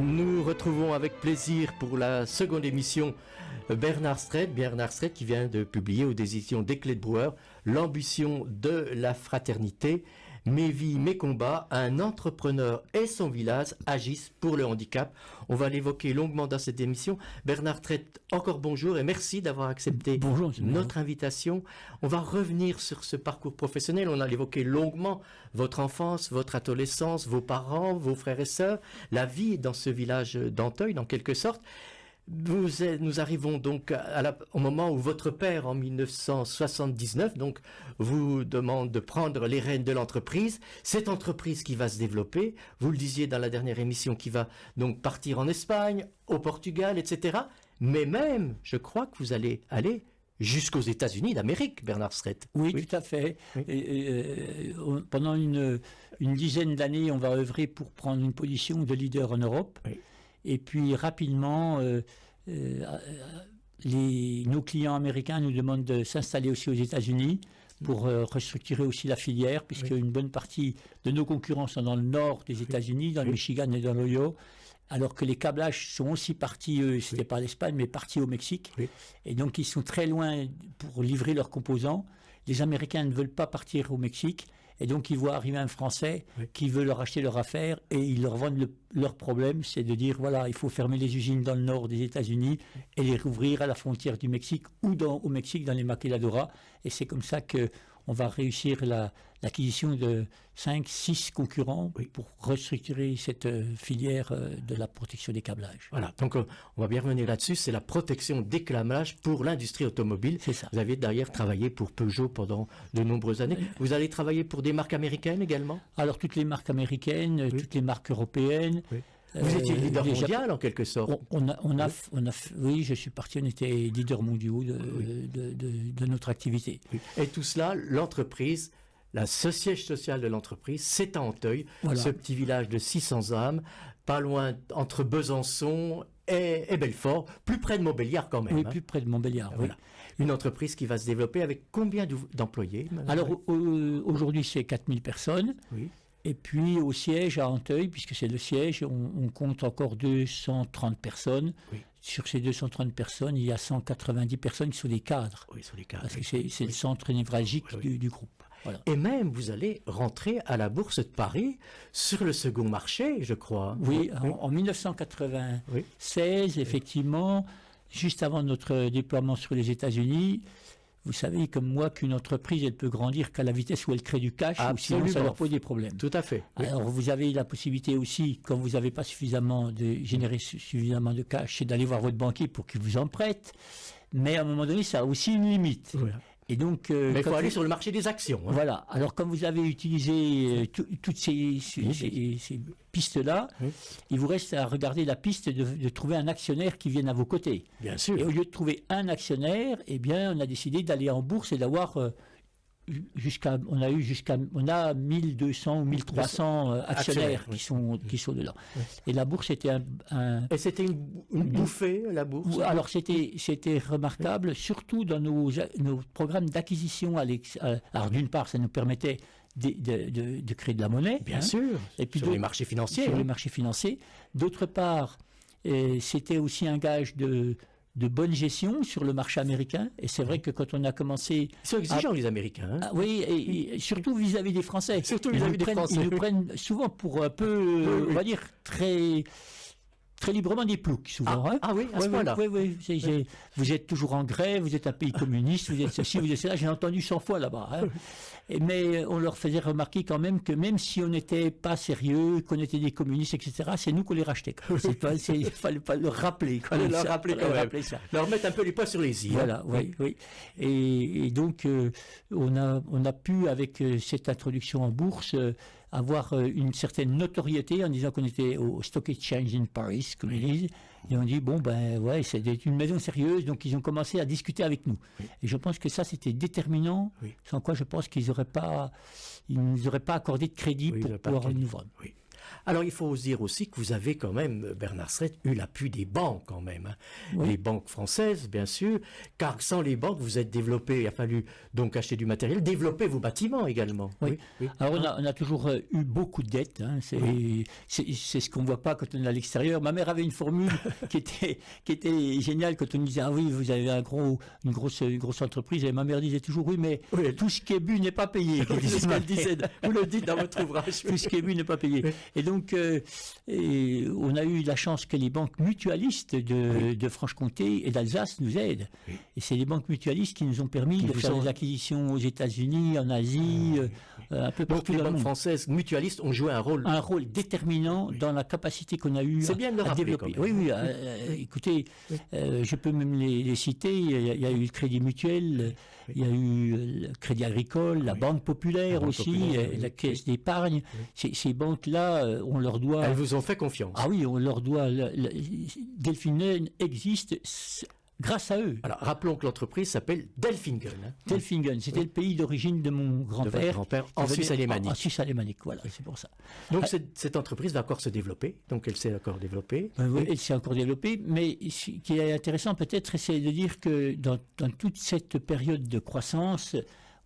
Nous retrouvons avec plaisir pour la seconde émission Bernard Strait qui vient de publier aux éditions des Clés de Brouwer l'ambition de la fraternité, mes vies, mes combats, un entrepreneur et son village agissent pour le handicap. On va l'évoquer longuement dans cette émission. Bernard Strait, encore bonjour et merci d'avoir accepté notre invitation. On va revenir sur ce parcours professionnel. On a évoqué longuement votre enfance, votre adolescence, vos parents, vos frères et sœurs, la vie dans ce village d'Anteuil, dans quelque sorte. Nous arrivons donc au moment où votre père, en 1979, donc, vous demande de prendre les rênes de l'entreprise. Cette entreprise qui va se développer, vous le disiez dans la dernière émission, qui va donc partir en Espagne, au Portugal, etc. Mais même, je crois que vous allez aller jusqu'aux États-Unis d'Amérique, Bernard Strait. Oui, tout à fait. Oui. Pendant une dizaine d'années, on va œuvrer pour prendre une position de leader en Europe. Oui. Et puis rapidement, nos clients américains nous demandent de s'installer aussi aux États-Unis pour restructurer aussi la filière, puisque une bonne partie de nos concurrents sont dans le nord des États-Unis, dans le Michigan et dans l'Ohio, alors que les câblages sont aussi partis, c'était pas l'Espagne, mais partis au Mexique. Oui. Et donc ils sont très loin pour livrer leurs composants. Les Américains ne veulent pas partir au Mexique. Et donc, ils voient arriver un Français qui veut leur acheter leur affaire et ils leur vendent leur problème, c'est de dire, voilà, il faut fermer les usines dans le nord des États-Unis et les rouvrir à la frontière du Mexique ou au Mexique, dans les maquiladoras. Et c'est comme ça que on va réussir l'acquisition de 5-6 concurrents pour restructurer cette filière de la protection des câblages. Voilà, donc on va bien revenir là-dessus, c'est la protection des câblages pour l'industrie automobile. C'est ça. Vous avez d'ailleurs travaillé pour Peugeot pendant de nombreuses années. Vous allez travailler pour des marques américaines également ? Alors, toutes les marques américaines, toutes les marques européennes. Oui. Vous étiez leader mondial en quelque sorte. Oui, je suis parti, on était leader mondiaux de notre activité. Oui. Et tout cela, l'entreprise, le siège social de l'entreprise, c'est à Anteuil, ce petit village de 600 âmes, pas loin entre Besançon et Belfort, plus près de Montbéliard quand même. Oui, plus près de Montbéliard. Voilà. Une entreprise qui va se développer avec combien d'employés ? Alors aujourd'hui, c'est 4000 personnes. Oui. Et puis au siège à Anteuil, puisque c'est le siège, on compte encore 230 personnes. Oui. Sur ces 230 personnes, il y a 190 personnes qui sont des cadres. Oui, sont des cadres. Parce que c'est le centre névralgique du groupe. Voilà. Et même, vous allez rentrer à la Bourse de Paris sur le second marché, je crois. Oui, en 1996, effectivement, juste avant notre déploiement sur les États-Unis. Vous savez, comme moi, qu'une entreprise, elle peut grandir qu'à la vitesse où elle crée du cash, ou sinon ça leur pose des problèmes. Tout à fait. Oui. Alors, vous avez la possibilité aussi, quand vous n'avez pas généré suffisamment de cash, c'est d'aller voir votre banquier pour qu'il vous en prête. Mais à un moment donné, ça a aussi une limite. Voilà. Et donc, mais il faut aller sur le marché des actions. Hein. Voilà. Alors, comme vous avez utilisé toutes ces pistes-là, il vous reste à regarder la piste de trouver un actionnaire qui vienne à vos côtés. Bien sûr. Et au lieu de trouver un actionnaire, eh bien, on a décidé d'aller en bourse et d'avoir on a 1200 ou 1300 actionnaires qui sont dedans. Oui. Et la bourse était Et c'était une bouffée, la bourse? Alors c'était remarquable, surtout dans nos programmes d'acquisition. Alors d'une part, ça nous permettait de créer de la monnaie. Bien sûr. Et puis sur les marchés financiers. Sur les marchés financiers. D'autre part, c'était aussi un gage de bonne gestion sur le marché américain. Et c'est vrai que quand on a commencé... Ils sont exigeants, les Américains. Hein. Oui, et surtout vis-à-vis des Français. Surtout vis-à-vis des Français. Ils nous prennent souvent pour un peu, on va dire, très librement des ploucs, souvent. Oui, à ce point-là. Oui. Vous êtes toujours en grève, vous êtes un pays communiste, vous êtes ceci, vous êtes cela. J'ai entendu 100 fois là-bas. Hein. Mais on leur faisait remarquer quand même que même si on n'était pas sérieux, qu'on était des communistes, etc., c'est nous qu'on les rachetait. Il fallait pas leur rappeler. Leur rappeler quand même. Leur mettre un peu les points sur les i. Voilà, oui. Et donc, on a pu, avec cette introduction en bourse, avoir une certaine notoriété en disant qu'on était au Stock Exchange in Paris, comme ils disent, et on dit, c'est une maison sérieuse, donc ils ont commencé à discuter avec nous. Oui. Et je pense que ça, c'était déterminant, sans quoi je pense qu'ils ne nous auraient pas accordé de crédit pour pouvoir nous vendre. Oui. Alors, il faut dire aussi que vous avez quand même, Bernard Sret, eu l'appui des banques quand même. Hein. Oui. Les banques françaises, bien sûr, car sans les banques, vous êtes développé, il a fallu donc acheter du matériel, développer vos bâtiments également. Oui. Alors, on a toujours eu beaucoup de dettes. Hein. C'est ce qu'on ne voit pas quand on est à l'extérieur. Ma mère avait une formule qui était géniale quand on disait « Ah oui, vous avez une grosse entreprise ». Et ma mère disait toujours « Oui, mais tout ce qui est bu n'est pas payé ». C'est ce qu'elle disait. Vous le dites dans votre ouvrage. Tout ce qui est bu n'est pas payé. Et donc, on a eu la chance que les banques mutualistes de Franche-Comté et d'Alsace nous aident. Et c'est les banques mutualistes qui nous ont permis de faire des acquisitions aux États-Unis, en Asie, un peu partout donc, les dans le banques monde. françaises mutualistes ont joué un rôle Déterminant dans la capacité qu'on a eue à développer. Oui, écoutez, je peux même les citer. Il y a eu le Crédit Mutuel, il y a eu le Crédit Agricole, la Banque Populaire aussi, la Caisse d'épargne. Ces banques-là, on leur doit... Elles vous ont fait confiance. Ah oui, on leur doit... Delphinen existe grâce à eux. Alors, rappelons que l'entreprise s'appelle Delfingen. Hein. Delfingen, c'était le pays d'origine de mon grand-père. En Suisse alémanique. En Suisse alémanique, voilà, c'est pour ça. Donc, cette entreprise va encore se développer. Donc, elle s'est encore développée. Oui, elle s'est encore développée. Mais ce qui est intéressant peut-être, c'est de dire que dans toute cette période de croissance,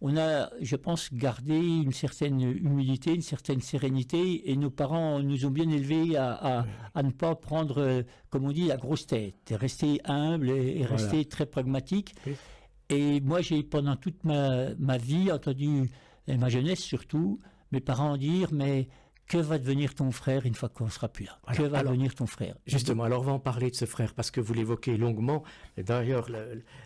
on a, je pense, gardé une certaine humilité, une certaine sérénité, et nos parents nous ont bien élevés à ne pas prendre, comme on dit, la grosse tête, rester humble et rester très pragmatique. Oui. Et moi, j'ai pendant toute ma vie entendu, et ma jeunesse surtout, mes parents dire, mais que va devenir ton frère une fois qu'on ne sera plus là? Que va devenir ton frère? Justement, alors on va en parler de ce frère, parce que vous l'évoquez longuement. D'ailleurs,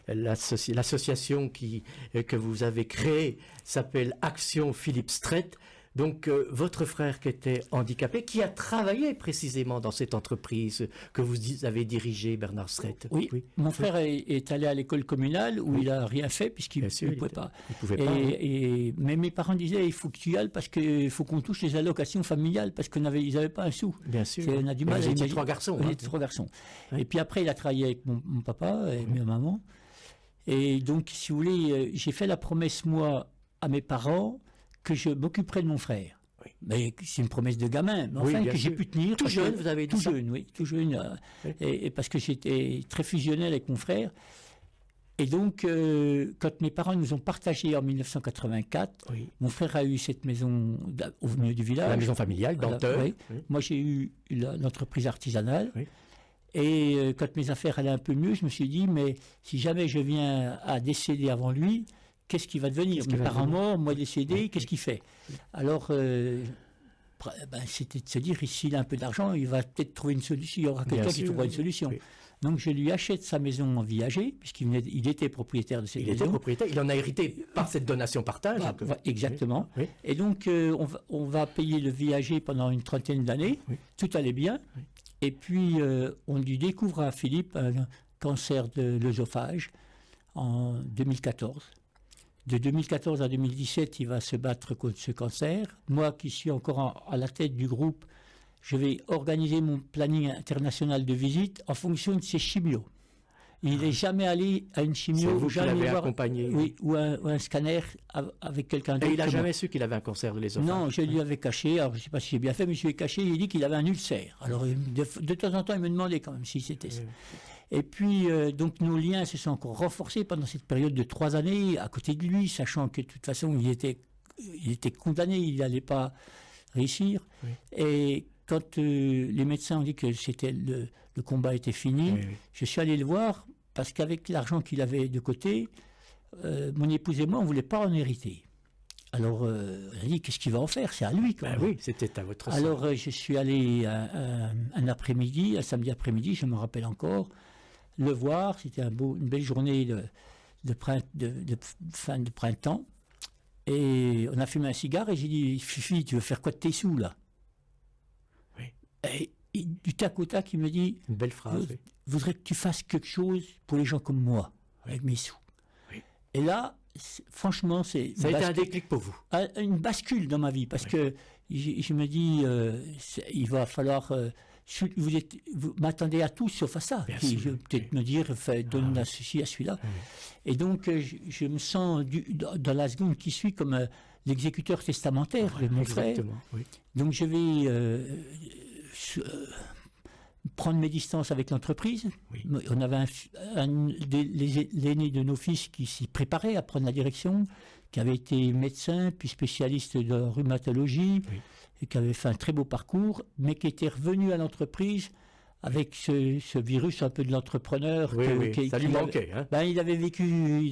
l'association que vous avez créée s'appelle Action Philippe Stret. Donc, votre frère qui était handicapé, qui a travaillé précisément dans cette entreprise que vous avez dirigée, Bernard Stret. Oui, mon frère est allé à l'école communale où il n'a rien fait puisqu'il ne pouvait pas. Mais mes parents disaient, il faut que tu y ailles parce qu'il faut qu'on touche les allocations familiales parce qu'ils n'avaient pas un sou. Bien sûr. On a du mal. Vous étiez 3 garçons. On était 3 garçons. Oui. Et puis après, il a travaillé avec mon papa et ma maman. Et donc, si vous voulez, j'ai fait la promesse, moi, à mes parents, que je m'occuperai de mon frère. Oui. Mais c'est une promesse de gamin, mais enfin que j'ai pu tenir. Tout jeune, vous avez dit ça? Tout jeune. Et parce que j'étais très fusionnel avec mon frère. Et donc, quand mes parents nous ont partagé en 1984, mon frère a eu cette maison au milieu du village. La maison familiale, d'Anteux. Moi, j'ai eu l'entreprise artisanale. Et quand mes affaires allaient un peu mieux, je me suis dit, mais si jamais je viens à décéder avant lui, qu'est-ce qui va devenir? Mes parents morts, moi décédé, qu'est-ce qu'il fait? Alors, c'était de se dire, s'il a un peu d'argent, il va peut-être trouver une solution, il y aura quelqu'un qui trouvera une solution. Oui. Donc, je lui achète sa maison en viager, puisqu'il était propriétaire de cette maison. Il était propriétaire, il en a hérité par cette donation-partage. Exactement. Oui. Et donc, on va payer le viager pendant une 30aine d'années, tout allait bien. Et puis, on lui découvre à Philippe un cancer de l'œsophage en 2014. De 2014 à 2017, il va se battre contre ce cancer. Moi, qui suis encore à la tête du groupe, je vais organiser mon planning international de visite en fonction de ses chimios. Il n'est jamais allé à une chimio. C'est vous qui l'avez accompagné. Oui, ou un scanner avec quelqu'un d'autre. Et il n'a jamais su qu'il avait un cancer de l'œsophage? Non, je lui avais caché. Alors, je ne sais pas si j'ai bien fait, mais je lui ai caché. Il dit qu'il avait un ulcère. Alors, de temps en temps, il me demandait quand même si c'était ça. Et puis, donc, nos liens se sont encore renforcés pendant cette période de 3 années à côté de lui, sachant que de toute façon, il était condamné, il n'allait pas réussir. Oui. Et quand les médecins ont dit que le combat était fini, je suis allé le voir parce qu'avec l'argent qu'il avait de côté, mon épouse et moi, on ne voulait pas en hériter. Alors, j'ai dit, qu'est-ce qu'il va en faire? C'est à lui, quand même. Oui, c'était à votre sort. Alors, je suis allé un après-midi, un samedi après-midi, je me rappelle encore, le voir. C'était une belle journée de fin de printemps. Et on a fumé un cigare et j'ai dit, Fifi, tu veux faire quoi de tes sous, là? Oui. Et du tac au tac, il me dit, une belle phrase. Je voudrais que tu fasses quelque chose pour les gens comme moi, avec mes sous. Oui. Et là, franchement, ça a été un déclic pour vous. Une bascule dans ma vie, parce que je me dis, il va falloir... vous m'attendez à tout sauf à ça. Je vais peut-être me dire, donne ceci à celui-là. Et donc, je me sens dans la seconde qui suit comme l'exécuteur testamentaire de mon frère. Oui. Donc je vais prendre mes distances avec l'entreprise. Oui. On avait l'aîné de nos fils qui s'y préparait à prendre la direction, qui avait été médecin, puis spécialiste de rhumatologie, Oui. et qui avait fait un très beau parcours, mais qui était revenu à l'entreprise avec ce virus un peu de l'entrepreneur. Ça lui manquait. Hein. Il a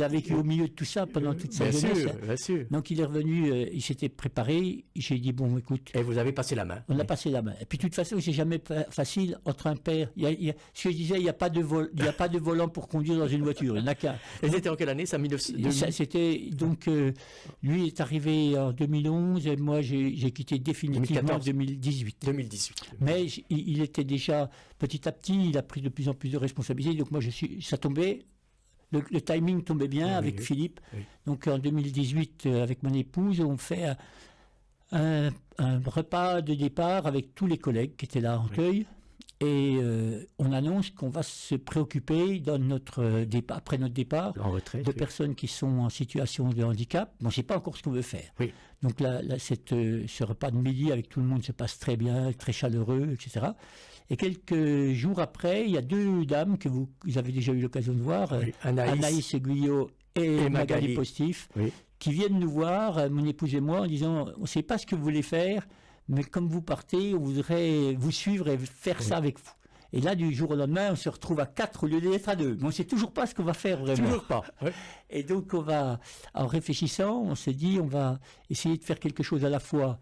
vécu au milieu de tout ça pendant toute sa jeunesse. Bien sûr. Donc il est revenu, il s'était préparé. J'ai dit, bon, écoute. Et vous avez passé la main. On a passé la main. Et puis de toute façon, c'est jamais facile entre un père. Ce que je disais, il n'y a pas de volant pour conduire dans une voiture. Il n'y en a qu'un. Et c'était en quelle année ça, C'était donc lui est arrivé en 2011 et moi j'ai quitté définitivement en 2018. Mais il était déjà petit à petit, il a pris de plus en plus de responsabilités. Donc moi ça tombait. Le timing tombait bien avec Philippe. Oui. Donc en 2018, avec mon épouse, on fait un repas de départ avec tous les collègues qui étaient là en Teuil. Et on annonce qu'on va se préoccuper après notre départ retraite, de personnes qui sont en situation de handicap. On ne sait pas encore ce qu'on veut faire. Oui. Donc ce repas de midi avec tout le monde se passe très bien, très chaleureux, etc. Et quelques jours après, il y a deux dames que vous avez déjà eu l'occasion de voir, Anaïs Aiguillot et Magali Postif, qui viennent nous voir, mon épouse et moi, en disant « on ne sait pas ce que vous voulez faire, mais comme vous partez, on voudrait vous suivre et faire ça avec vous. » Et là, du jour au lendemain, on se retrouve à 4 au lieu d'être à 2. Mais on ne sait toujours pas ce qu'on va faire vraiment. Toujours pas. Oui. Et donc, en réfléchissant, on s'est dit, on va essayer de faire quelque chose à la fois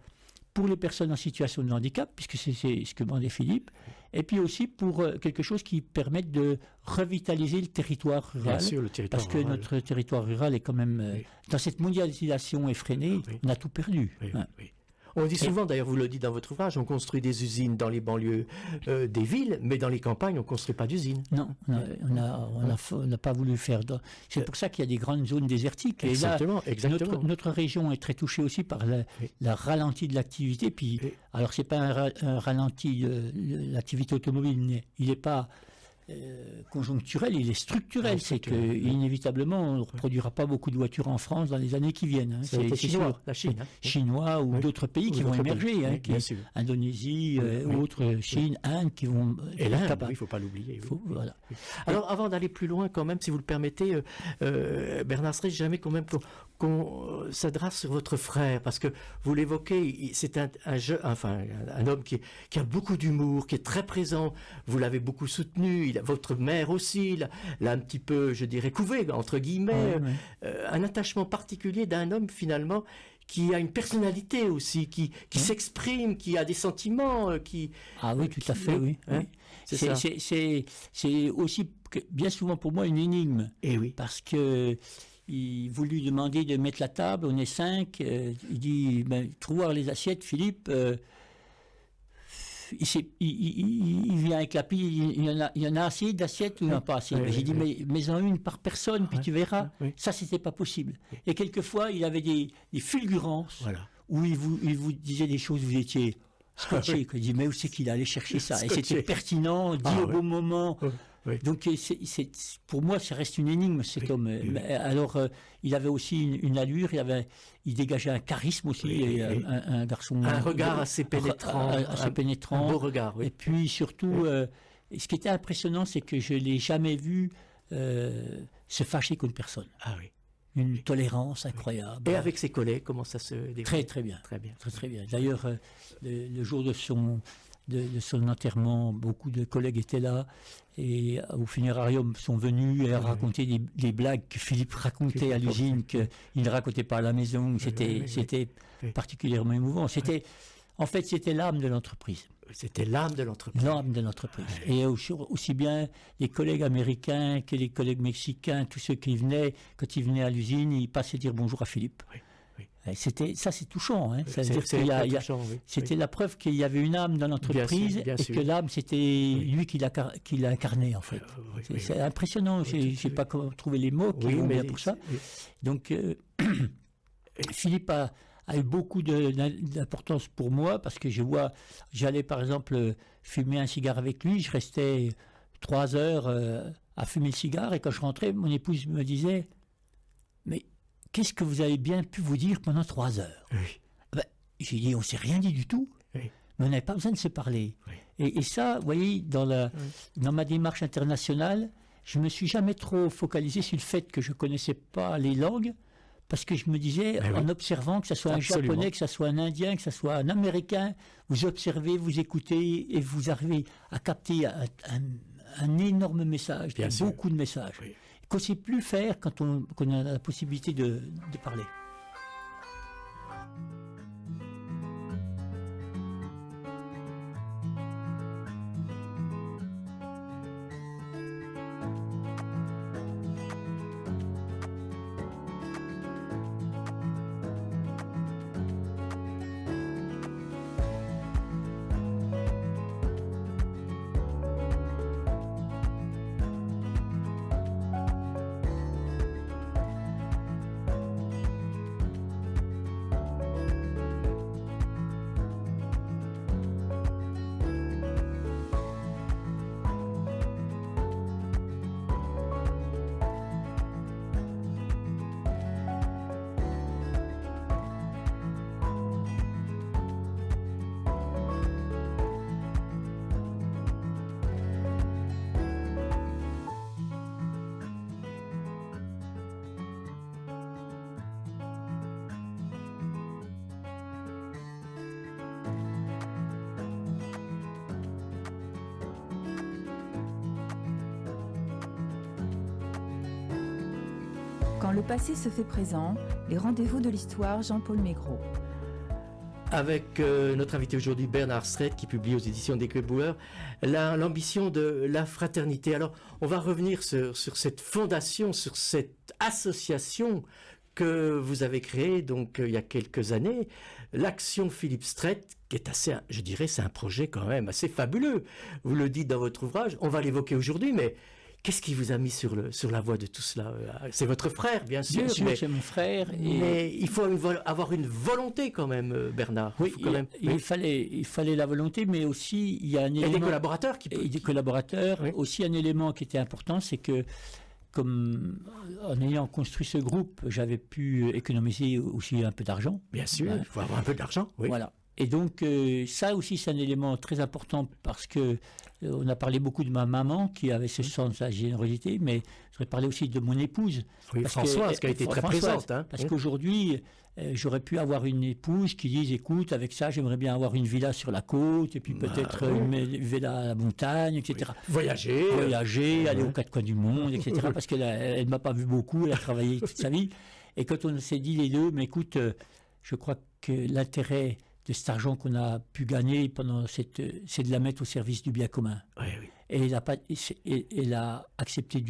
pour les personnes en situation de handicap, puisque c'est ce que demandait Philippe, et puis aussi pour quelque chose qui permette de revitaliser le territoire rural. Bien sûr, le territoire parce que rural. Notre territoire rural est quand même, dans cette mondialisation effrénée, on a tout perdu. Oui. On dit souvent, d'ailleurs vous le dites dans votre ouvrage, on construit des usines dans les banlieues des villes, mais dans les campagnes, on ne construit pas d'usines. Non, on n'a pas voulu faire. C'est pour ça qu'il y a des grandes zones désertiques. Exactement. Notre région est très touchée aussi par la ralenti de l'activité. Puis, alors, ce n'est pas un ralenti de l'activité automobile, il n'est pas conjoncturel, il est structurel. C'est qu'inévitablement, on ne reproduira pas beaucoup de voitures en France dans les années qui viennent. C'est chinois, la Chine. Chinois ou d'autres pays qui vont émerger. Indonésie, autres, Chine, Inde, qui vont... Et l'Inde, il ne faut pas l'oublier. Voilà. Alors, avant d'aller plus loin, quand même, si vous le permettez, Bernard Stretch, jamais quand même qu'on s'adresse sur votre frère, parce que vous l'évoquez, c'est un homme qui a beaucoup d'humour, qui est très présent, vous l'avez beaucoup soutenu, votre mère aussi l'a un petit peu, je dirais, couvé, entre guillemets, un attachement particulier d'un homme finalement qui a une personnalité aussi, qui s'exprime, qui a des sentiments, qui... Ah oui, tout à fait, oui. C'est aussi bien souvent pour moi une énigme. Et oui. Parce que vous lui demandez de mettre la table, on est 5, il dit, trouver les assiettes, Philippe... il vient avec la pile, il y en a assez d'assiettes ou il n'y en a pas assez. J'ai dit, mais en une par personne, puis tu verras. Ça, c'était pas possible. Et quelquefois, il avait des fulgurances où il vous disait des choses, vous étiez scotché. Il dit, mais où c'est qu'il allait chercher ça? Et c'était pertinent, dit au bon moment. Donc, pour moi, ça reste une énigme, cet homme. Alors, il avait aussi une allure, il dégageait un charisme aussi, un garçon... Un regard assez pénétrant. Un beau regard, oui. Et puis, surtout, ce qui était impressionnant, c'est que je ne l'ai jamais vu se fâcher contre personne. Ah oui. Une tolérance incroyable. Et avec ses collègues, comment ça se déroule? Très bien. Très bien. D'ailleurs, le jour de son enterrement, beaucoup de collègues étaient là et au funérarium sont venus et raconter des blagues que Philippe racontait à l'usine, qu'il ne racontait pas à la maison. C'était particulièrement émouvant. En fait, c'était l'âme de l'entreprise. C'était l'âme de l'entreprise. L'âme de l'entreprise. Et aussi bien les collègues américains que les collègues mexicains, tous ceux qui venaient, quand ils venaient à l'usine, ils passaient dire bonjour à Philippe. Ça, c'est touchant. Hein. C'était la preuve qu'il y avait une âme dans l'entreprise et que l'âme, c'était lui qui l'incarnait, en fait. C'est impressionnant. Je ne sais pas comment trouver les mots qui vont bien pour ça. Donc, Philippe a eu beaucoup d'importance pour moi parce que j'allais par exemple fumer un cigare avec lui, je restais 3 heures à fumer le cigare et quand je rentrais, mon épouse me disait « Mais qu'est-ce que vous avez bien pu vous dire pendant 3 heures? Oui. Ben, j'ai dit, on ne s'est rien dit du tout. Oui. Mais on n'avait pas besoin de se parler. Oui. Et ça, vous voyez, dans ma démarche internationale, je ne me suis jamais trop focalisé sur le fait que je ne connaissais pas les langues, parce que je me disais, en observant, que ce soit un Japonais, que ce soit un Indien, que ce soit un Américain, vous observez, vous écoutez, et vous arrivez à capter un énorme message, beaucoup de messages, qu'on ne sait plus faire quand on a la possibilité de parler. Quand le passé se fait présent, les rendez-vous de l'histoire, Jean-Paul Maigret. Avec notre invité aujourd'hui, Bernard Strait, qui publie aux éditions des Clédebrouwer, l'ambition de la fraternité. Alors, on va revenir sur cette fondation, sur cette association que vous avez créée donc il y a quelques années, l'Action Philippe Strait, qui est assez, je dirais, c'est un projet quand même assez fabuleux. Vous le dites dans votre ouvrage, on va l'évoquer aujourd'hui, mais qu'est-ce qui vous a mis sur la voie de tout cela? C'est votre frère, bien sûr. Bien sûr, c'est mon frère. Mais il faut avoir une volonté quand même, Bernard. Oui, il fallait la volonté, mais aussi il y a un élément... Et des collaborateurs des collaborateurs. Oui. Aussi un élément qui était important, c'est que comme en ayant construit ce groupe, j'avais pu économiser aussi un peu d'argent. Bien sûr, il faut avoir un peu d'argent. Oui. Voilà. Et donc ça aussi c'est un élément très important parce que on a parlé beaucoup de ma maman qui avait ce sens de la générosité, mais je voudrais parler aussi de mon épouse. Oui, Françoise, qui a été très présente. Hein. Parce qu'aujourd'hui, j'aurais pu avoir une épouse qui dise, écoute, avec ça, j'aimerais bien avoir une villa sur la côte, et puis peut-être une villa à la montagne, etc. Oui. Voyager, aller aux quatre coins du monde, etc. Parce qu'elle ne m'a pas vu beaucoup, elle a travaillé toute sa vie. Et quand on s'est dit les deux, mais écoute, je crois que l'intérêt de cet argent qu'on a pu gagner pendant c'est de la mettre au service du bien commun. Oui, oui. Et elle a accepté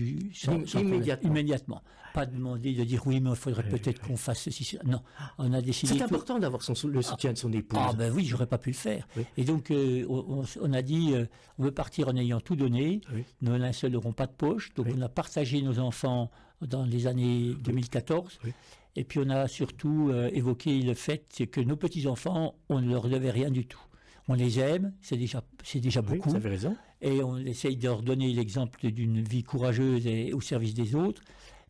immédiatement. Pas demander de dire oui, mais il faudrait peut-être qu'on fasse ceci. Non, on a décidé. C'est important d'avoir le soutien de son épouse. Ah ben oui, j'aurais pas pu le faire. Oui. Et donc on a dit on veut partir en ayant tout donné. Oui. Nos linceuls n'auront pas de poche, donc on a partagé nos enfants dans les années 2014. Oui. Et puis on a surtout évoqué le fait que nos petits-enfants, on ne leur devait rien du tout. On les aime, c'est déjà beaucoup. Vous avez raison. Et on essaye de leur donner l'exemple d'une vie courageuse et au service des autres.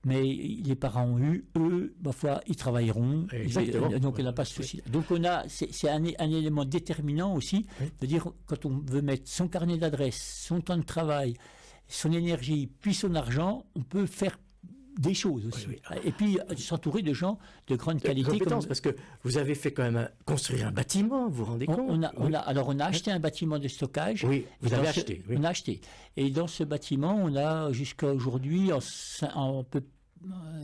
Mais les parents ont eu, eux, parfois, ils travailleront. Exactement. Donc on n'a pas ce souci. Donc c'est un élément déterminant aussi, de dire quand on veut mettre son carnet d'adresse, son temps de travail, son énergie, puis son argent, on peut faire des choses aussi. Oui, oui. Et puis s'entourer de gens de grande qualité. Parce que vous avez fait quand même construire un bâtiment, vous vous rendez compte? On a acheté un bâtiment de stockage. Oui, vous avez acheté. On a acheté. Et dans ce bâtiment, on a jusqu'à aujourd'hui, en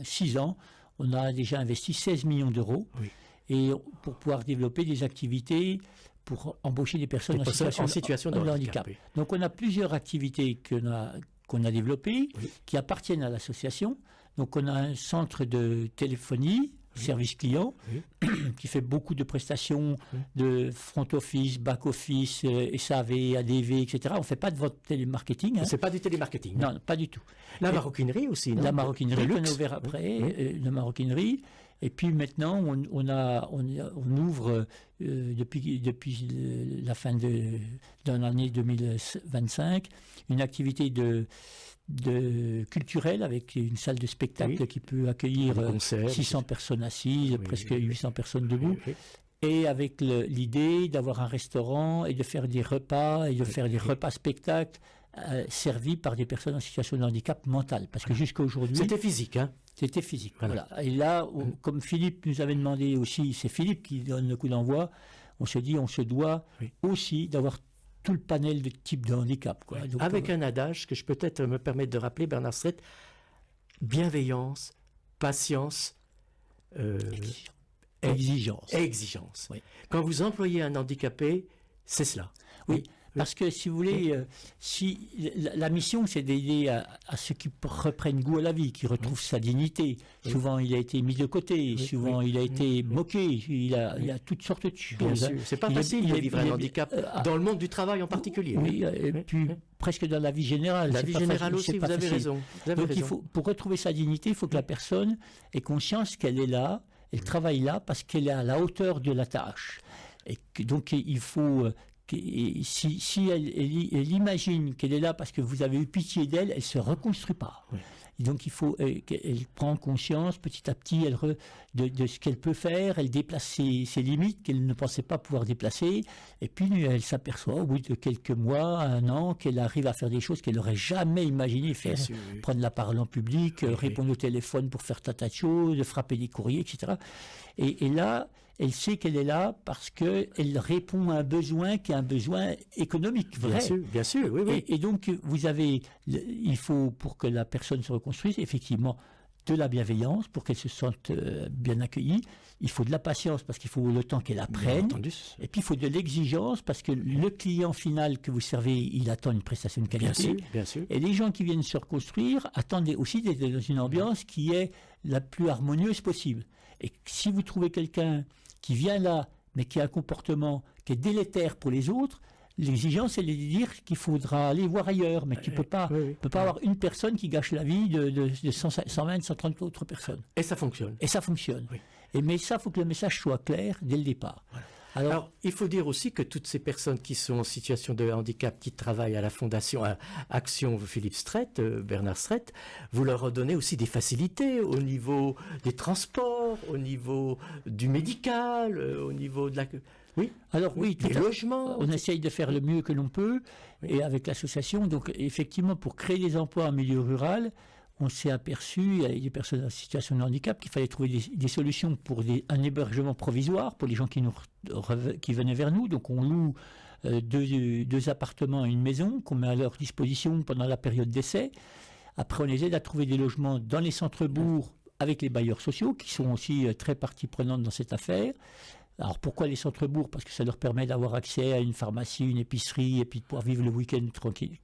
6 ans, on a déjà investi 16 millions d'euros. Oui. Et pour pouvoir développer des activités pour embaucher des personnes en situation de handicap. Oui. Donc on a plusieurs activités qu'on a développées, qui appartiennent à l'association. Donc on a un centre de téléphonie, service client, qui fait beaucoup de prestations de front office, back office, SAV, ADV, etc. On ne fait pas de votre télémarketing. Hein. C'est pas du télémarketing. Non, pas du tout. La maroquinerie aussi, non? La maroquinerie qu'on a ouvert après, la maroquinerie. Et puis maintenant, on ouvre depuis la fin de l'année 2025 une activité culturelle avec une salle de spectacle qui peut accueillir 600 personnes assises, presque 800 personnes debout. Et avec l'idée d'avoir un restaurant et de faire des repas et de faire des repas spectacles servis par des personnes en situation de handicap mental. Parce que jusqu'à aujourd'hui... C'était physique, hein? C'était physique, voilà. Et là, comme Philippe nous avait demandé aussi, c'est Philippe qui donne le coup d'envoi, on se dit, on se doit aussi d'avoir tout le panel de types de handicap. Quoi. Donc, avec un adage que je peut-être me permettre de rappeler, Bernard Strait, bienveillance, patience, exigence. Exigence. Oui. Quand vous employez un handicapé, c'est cela. Oui. Parce que si vous voulez, si la mission c'est d'aider à ceux qui reprennent goût à la vie, qui retrouvent sa dignité. Souvent il a été mis de côté, souvent il a été moqué, il y a toutes sortes de choses. Bien sûr, c'est pas facile de vivre un handicap dans le monde du travail en particulier. Oui, et puis presque dans la vie générale. La vie générale aussi, vous avez raison. Donc il faut, pour retrouver sa dignité, il faut que la personne ait conscience qu'elle est là, elle travaille là parce qu'elle est à la hauteur de la tâche. Et que, donc il faut... Et si elle imagine qu'elle est là parce que vous avez eu pitié d'elle, elle ne se reconstruit pas. Oui. Et donc il faut qu'elle prenne conscience petit à petit de ce qu'elle peut faire, elle déplace ses limites qu'elle ne pensait pas pouvoir déplacer, et puis elle s'aperçoit au bout de quelques mois, un an, qu'elle arrive à faire des choses qu'elle n'aurait jamais imaginé faire, prendre la parole en public, répondre au téléphone pour faire tas de choses, frapper des courriers, etc. Et là, elle sait qu'elle est là parce qu'elle répond à un besoin qui est un besoin économique, vrai. Bien sûr, oui. Et donc, il faut, pour que la personne se reconstruise, effectivement, de la bienveillance pour qu'elle se sente bien accueillie. Il faut de la patience parce qu'il faut le temps qu'elle apprenne. Et puis, il faut de l'exigence parce que le client final que vous servez, il attend une prestation de qualité. Bien sûr. Et les gens qui viennent se reconstruire attendent aussi d'être dans une ambiance qui est la plus harmonieuse possible. Et si vous trouvez quelqu'un qui vient là, mais qui a un comportement qui est délétère pour les autres, l'exigence, c'est de dire qu'il faudra aller voir ailleurs, mais qu'il ne peut pas avoir une personne qui gâche la vie de 120, 130 autres personnes. Et ça fonctionne. Oui. Mais ça, il faut que le message soit clair dès le départ. Voilà. Alors, il faut dire aussi que toutes ces personnes qui sont en situation de handicap, qui travaillent à la Fondation Action Philippe Strait, Bernard Strait, vous leur donnez aussi des facilités au niveau des transports, au niveau du médical, au niveau de la... Oui. Alors oui, des logements. On essaye de faire le mieux que l'on peut, et avec l'association. Donc effectivement, pour créer des emplois en milieu rural, on s'est aperçu, il y a des personnes en situation de handicap, qu'il fallait trouver des solutions pour un hébergement provisoire pour les gens qui venaient vers nous. Donc on loue deux appartements et une maison qu'on met à leur disposition pendant la période d'essai. Après, on les aide à trouver des logements dans les centres-bourgs avec les bailleurs sociaux, qui sont aussi très partie prenante dans cette affaire. Alors pourquoi les centres-bourgs? Parce que ça leur permet d'avoir accès à une pharmacie, une épicerie, et puis de pouvoir vivre le week-end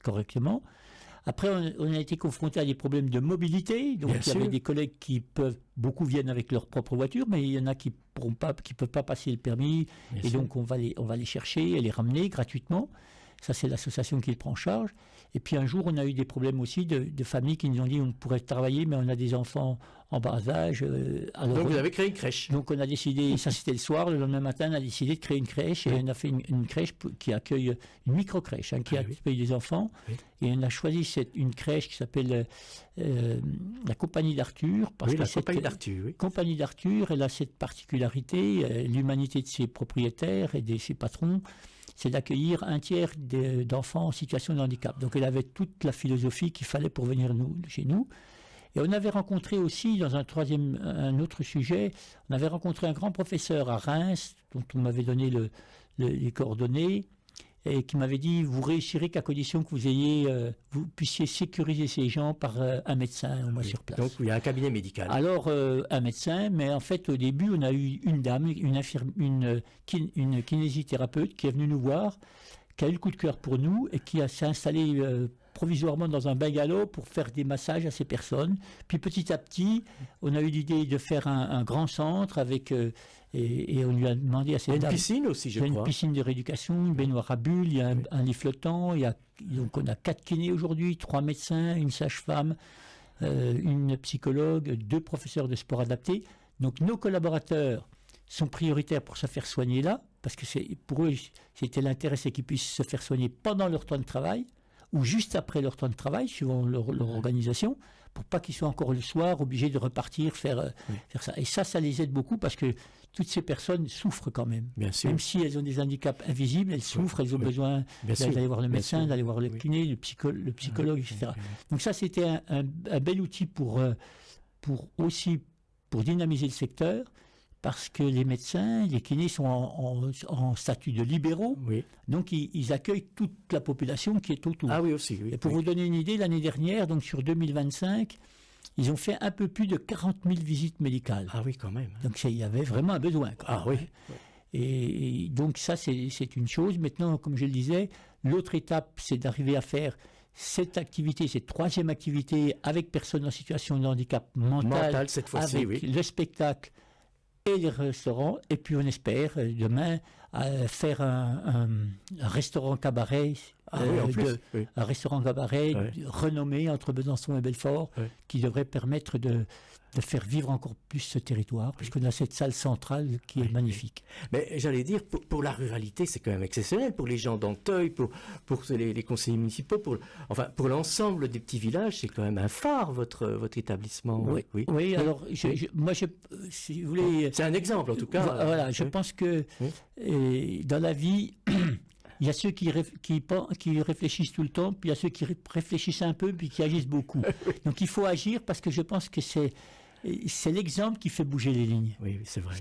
correctement. Après, on a été confronté à des problèmes de mobilité. Donc, il y avait des collègues beaucoup viennent avec leur propre voiture, mais il y en a qui peuvent pas passer le permis. Et donc, on va les chercher et les ramener gratuitement. Ça, c'est l'association qui le prend en charge. Et puis, un jour, on a eu des problèmes aussi de familles qui nous ont dit on pourrait travailler, mais on a des enfants en bas âge. Donc, vous avez créé une crèche. Donc, on a décidé, ça c'était le soir, le lendemain matin, on a décidé de créer une crèche. Et on a fait une crèche qui accueille, une micro-crèche, qui accueille des enfants. Oui. Et on a choisi une crèche qui s'appelle la Compagnie d'Arthur. Compagnie d'Arthur, elle a cette particularité, l'humanité de ses propriétaires et de ses patrons, c'est d'accueillir un tiers d'enfants en situation de handicap. Donc elle avait toute la philosophie qu'il fallait pour venir chez nous. Et on avait rencontré aussi, dans un autre sujet, on avait rencontré un grand professeur à Reims, dont on m'avait donné les coordonnées, et qui m'avait dit, vous réussirez qu'à condition que vous puissiez sécuriser ces gens par un médecin au moins sur place. Donc il y a un cabinet médical. Alors un médecin, mais en fait au début on a eu une dame, une kinésithérapeute qui est venue nous voir, qui a eu le coup de cœur pour nous et qui s'est installée provisoirement dans un bungalow pour faire des massages à ces personnes. Puis petit à petit, on a eu l'idée de faire un grand centre avec... Et on lui a demandé à cette dame... Une piscine aussi, je crois. Une piscine de rééducation, une baignoire à bulles, il y a un lit flottant, donc on a 4 kinés aujourd'hui, 3 médecins, une sage-femme, une psychologue, 2 professeurs de sport adapté. Donc nos collaborateurs sont prioritaires pour se faire soigner là, parce que pour eux, c'était l'intérêt, c'est qu'ils puissent se faire soigner pendant leur temps de travail, ou juste après leur temps de travail, suivant leur organisation, pour pas qu'ils soient encore le soir obligés de repartir faire ça. Et ça les aide beaucoup parce que toutes ces personnes souffrent quand même. Bien sûr. Même si elles ont des handicaps invisibles, elles souffrent, elles ont besoin d'aller voir le médecin, d'aller voir le kiné, le psychologue, etc. Donc ça, c'était un bel outil pour dynamiser le secteur, parce que les médecins, les kinés sont en statut de libéraux, donc ils accueillent toute la population qui est autour. Ah oui, aussi. Oui, et pour vous donner une idée, l'année dernière, donc sur 2025, ils ont fait un peu plus de 40 000 visites médicales. Ah oui, quand même. Donc il y avait vraiment un besoin. Ah oui. Et donc ça, c'est une chose. Maintenant, comme je le disais, l'autre étape, c'est d'arriver à faire cette activité, cette troisième activité avec personnes en situation de handicap mental cette fois-ci, avec le spectacle et les restaurants, et puis on espère demain faire un restaurant cabaret, un restaurant cabaret renommé entre Besançon et Belfort, qui devrait permettre de faire vivre encore plus ce territoire, puisqu'on a cette salle centrale qui est magnifique. Mais j'allais dire, pour la ruralité, c'est quand même exceptionnel, pour les gens d'Anteuil, pour les conseillers municipaux, pour l'ensemble des petits villages, c'est quand même un phare, votre établissement. Oui, alors, moi, si vous voulez... C'est un exemple, en tout cas. Voilà, je pense que dans la vie... Il y a ceux qui réfléchissent tout le temps, puis il y a ceux qui réfléchissent un peu, puis qui agissent beaucoup. Donc il faut agir parce que je pense que c'est l'exemple qui fait bouger les lignes. Oui, c'est vrai.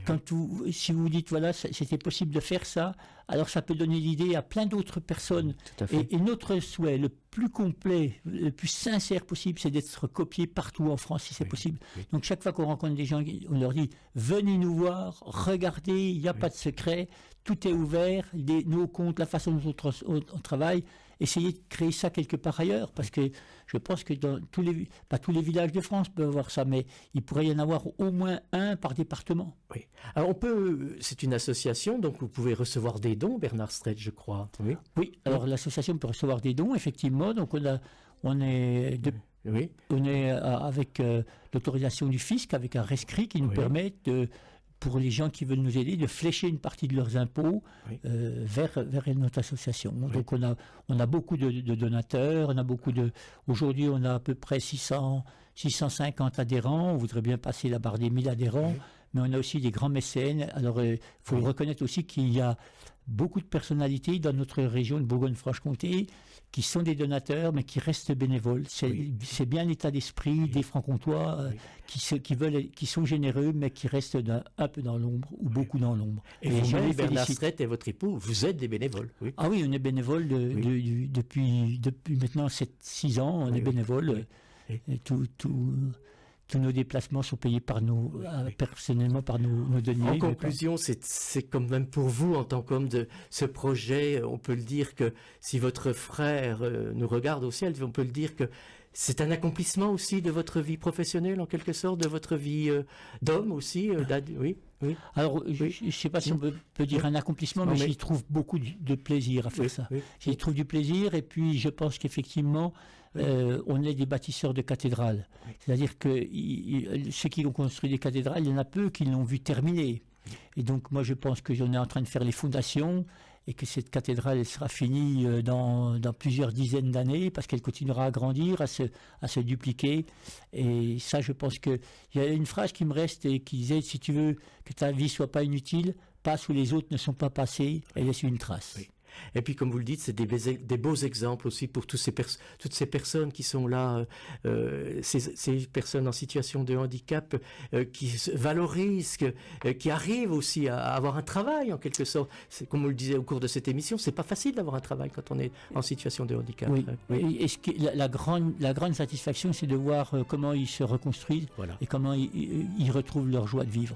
Si vous vous dites, voilà, c'était possible de faire ça, alors ça peut donner l'idée à plein d'autres personnes. Tout à fait. Et notre souhait, le plus complet, le plus sincère possible, c'est d'être copié partout en France, si c'est possible. Donc chaque fois qu'on rencontre des gens, on leur dit, venez nous voir, regardez, il n'y a pas de secret, tout est ouvert, nos comptes, la façon dont on travaille. Essayez de créer ça quelque part ailleurs, parce que je pense que dans pas tous les villages de France peuvent avoir ça, mais il pourrait y en avoir au moins un par département. Oui. Alors c'est une association, donc vous pouvez recevoir des dons, Bernard Stretch, je crois. Oui, alors l'association peut recevoir des dons, effectivement, donc on est avec l'autorisation du fisc, avec un rescrit qui nous permet pour les gens qui veulent nous aider, de flécher une partie de leurs impôts vers notre association. Donc on a beaucoup de donateurs, aujourd'hui on a à peu près 650 adhérents, on voudrait bien passer la barre des 1000 adhérents, mais on a aussi des grands mécènes. Alors il faut reconnaître aussi qu'il y a beaucoup de personnalités dans notre région de Bourgogne-Franche-Comté qui sont des donateurs mais qui restent bénévoles. C'est bien l'état d'esprit des Franc-Comtois qui sont généreux mais qui restent un peu dans l'ombre ou beaucoup dans l'ombre. Et vous-même, Bernard Stretch et votre époux, vous êtes des bénévoles. Ah oui, on est bénévoles depuis maintenant 6 ans, on est bénévoles. Tous nos déplacements sont payés par nous, personnellement par nos deniers. En conclusion, c'est quand même pour vous, en tant qu'homme de ce projet, on peut le dire que si votre frère nous regarde au ciel, on peut le dire que c'est un accomplissement aussi de votre vie professionnelle, en quelque sorte, de votre vie d'homme aussi. Oui. Alors, je ne sais pas si on peut dire un accomplissement, mais j'y trouve beaucoup de plaisir à faire ça. J'y trouve du plaisir, et puis je pense qu'effectivement, on est des bâtisseurs de cathédrales. C'est-à-dire que ceux qui ont construit des cathédrales, il y en a peu qui l'ont vu terminer. Et donc, moi, je pense que j'en est en train de faire les fondations, et que cette cathédrale elle sera finie dans plusieurs dizaines d'années, parce qu'elle continuera à grandir, à se dupliquer. Et ça, je pense qu'il y a une phrase qui me reste et qui disait, si tu veux que ta vie soit pas inutile, passe où les autres ne sont pas passés et laisse une trace. Et puis, comme vous le dites, c'est des beaux exemples aussi pour toutes ces personnes qui sont là, ces personnes en situation de handicap, qui se valorisent, qui arrivent aussi à avoir un travail, en quelque sorte. Comme on le disait au cours de cette émission, c'est pas facile d'avoir un travail quand on est en situation de handicap. Et la grande satisfaction, c'est de voir comment ils se reconstruisent et comment ils retrouvent leur joie de vivre.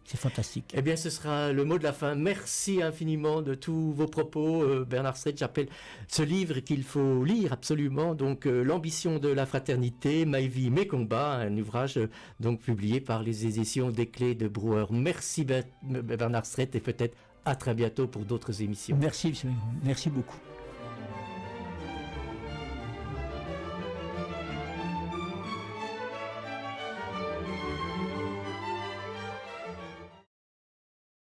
C'est fantastique. Eh bien, ce sera le mot de la fin. Merci infiniment de tous vos propos, Bernard Stretch. J'appelle ce livre qu'il faut lire absolument. Donc, l'ambition de la fraternité, ma vie, mes combats, un ouvrage donc publié par les éditions des Clés de Brouwer. Merci Bernard Stretch et peut-être à très bientôt pour d'autres émissions. Merci beaucoup.